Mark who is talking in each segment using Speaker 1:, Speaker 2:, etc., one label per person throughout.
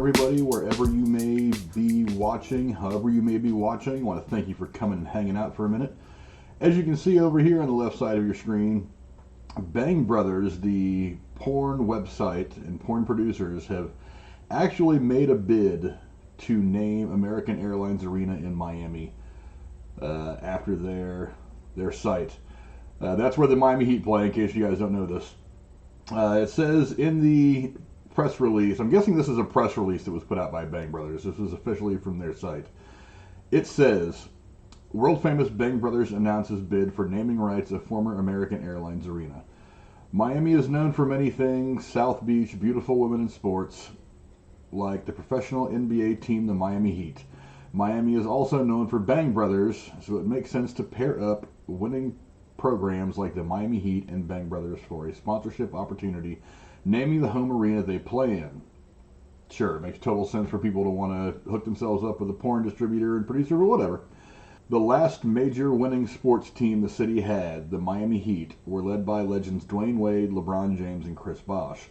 Speaker 1: everybody, wherever you may be watching, however you may be watching. I want to thank you for coming and hanging out for a minute. As you can see over here on the left side of your screen, Bang Brothers, the porn website and porn producers, have actually made a bid to name American Airlines Arena in Miami after their site. That's where the Miami Heat play, in case you guys don't know this. It says in the press release, I'm guessing this is a press release that was put out by Bang Brothers. This is officially from their site. It says, world famous Bang Brothers announces bid for naming rights of former American Airlines Arena. Miami is known for many things: South Beach, beautiful women in sports, like the professional NBA team, the Miami Heat. Miami is also known for Bang Brothers, so it makes sense to pair up winning programs like the Miami Heat and Bang Brothers for a sponsorship opportunity, naming the home arena they play in. Sure, it makes total sense for people to want to hook themselves up with a porn distributor and producer or whatever. The last major winning sports team the city had, the Miami Heat, were led by legends Dwayne Wade, LeBron James, and Chris Bosh.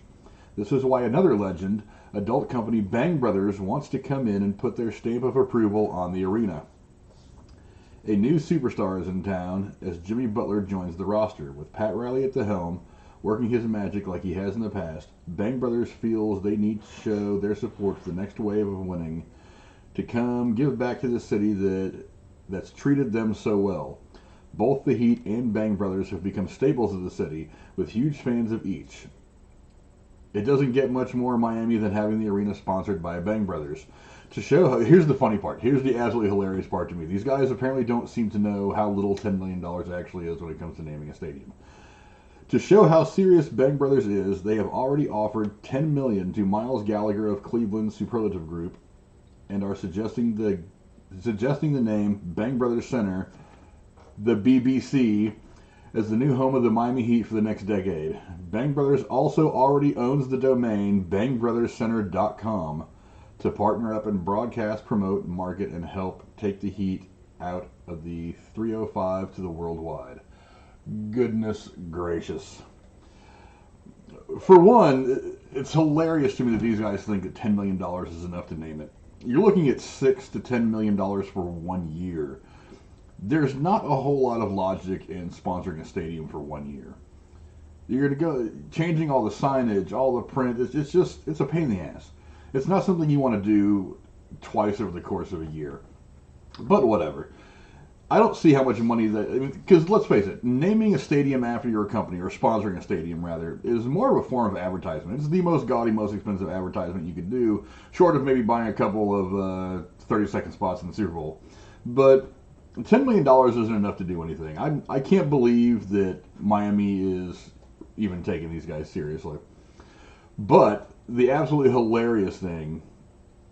Speaker 1: This is why another legend, adult company Bang Brothers, wants to come in and put their stamp of approval on the arena. A new superstar is in town as Jimmy Butler joins the roster. With Pat Riley at the helm, working his magic like he has in the past, Bang Brothers feels they need to show their support for the next wave of winning to come give back to the city that's treated them so well. Both the Heat and Bang Brothers have become staples of the city, with huge fans of each. It doesn't get much more Miami than having the arena sponsored by Bang Brothers. To show how, here's the funny part. Here's the absolutely hilarious part to me. These guys apparently don't seem to know how little $10 million actually is when it comes to naming a stadium. To show how serious Bang Brothers is, they have already offered $10 million to Miles Gallagher of Cleveland's Superlative Group and are suggesting the name Bang Brothers Center, the BBC, as the new home of the Miami Heat for the next decade. Bang Brothers also already owns the domain bangbrotherscenter.com to partner up and broadcast, promote, market, and help take the Heat out of the 305 to the worldwide. Goodness gracious. For one, it's hilarious to me that these guys think that $10 million is enough to name it. You're looking at $6 to $10 million for 1 year. There's not a whole lot of logic in sponsoring a stadium for 1 year. You're going to go changing all the signage, all the print. It's a pain in the ass. It's not something you want to do twice over the course of a year. But whatever. I don't see how much money because let's face it, naming a stadium after your company, or sponsoring a stadium rather, is more of a form of advertisement. It's the most gaudy, most expensive advertisement you could do, short of maybe buying a couple of 30-second spots in the Super Bowl. But $10 million isn't enough to do anything. I can't believe that Miami is even taking these guys seriously. But the absolutely hilarious thing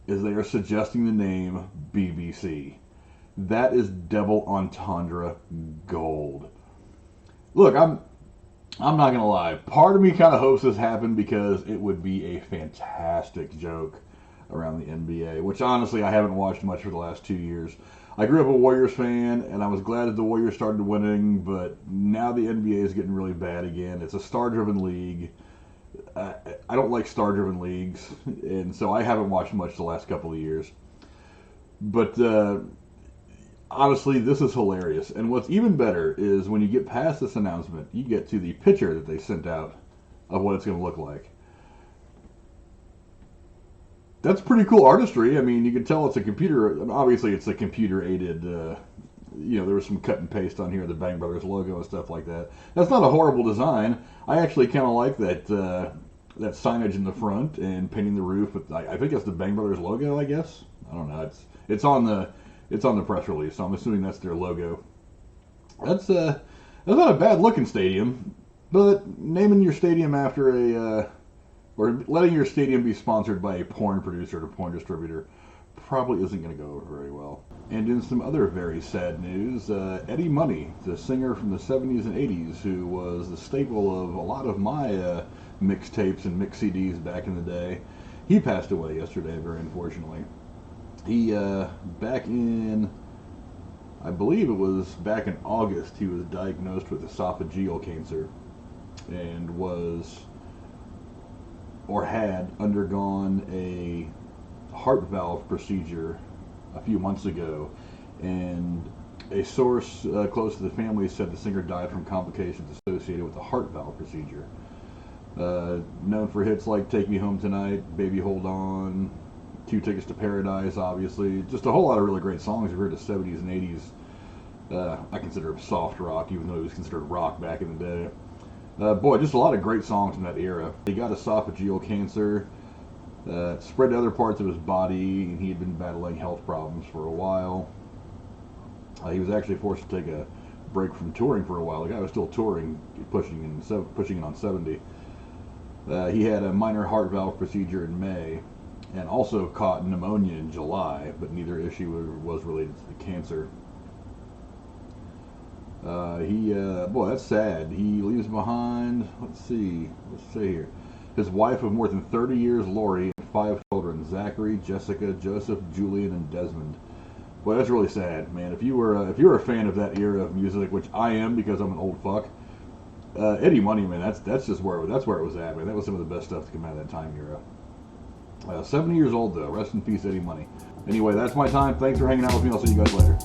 Speaker 1: is they are suggesting the name BBC. That is double entendre gold. Look, I'm not gonna lie. Part of me kind of hopes this happened because it would be a fantastic joke around the NBA, which honestly I haven't watched much for the last 2 years. I grew up a Warriors fan, and I was glad that the Warriors started winning, but now the NBA is getting really bad again. It's a star-driven league. I don't like star-driven leagues, and so I haven't watched much the last couple of years. But honestly, this is hilarious. And what's even better is when you get past this announcement, you get to the picture that they sent out of what it's going to look like. That's pretty cool artistry. I mean, you can tell it's a computer. Obviously, it's a computer-aided. There was some cut and paste on here, the Bang Brothers logo and stuff like that. That's not a horrible design. I actually kind of like that signage in the front and painting the roof with. I think that's the Bang Brothers logo. I guess I don't know. It's on the press release, so I'm assuming that's their logo. That's not a bad looking stadium, but naming your stadium after or letting your stadium be sponsored by a porn producer or porn distributor probably isn't going to go over very well. And in some other very sad news, Eddie Money, the singer from the 70s and 80s, who was the staple of a lot of my mixtapes and mix CDs back in the day, he passed away yesterday, very unfortunately. He, back in, I believe it was back in August, he was diagnosed with esophageal cancer and had undergone a heart valve procedure a few months ago, and a source close to the family said the singer died from complications associated with the heart valve procedure. Known for hits like Take Me Home Tonight, Baby Hold On, Two Tickets to Paradise, obviously. Just a whole lot of really great songs we've heard the 70s and 80s. I consider it soft rock, even though it was considered rock back in the day. Boy, just a lot of great songs from that era. He got esophageal cancer, spread to other parts of his body, and he had been battling health problems for a while. He was actually forced to take a break from touring for a while. The guy was still touring, pushing in on 70. He had a minor heart valve procedure in May, and also caught pneumonia in July, but neither issue was related to the cancer. Boy, that's sad. He leaves behind, let's say here, his wife of more than 30 years, Lori, and 5 children, Zachary, Jessica, Joseph, Julian, and Desmond. Boy, that's really sad, man. If you were a fan of that era of music, which I am because I'm an old fuck, Eddie Money, man, that's where it was at, man. That was some of the best stuff to come out of that time era. 70 years old though. Rest in peace, Eddie Money. Anyway, that's my time. Thanks for hanging out with me. I'll see you guys later.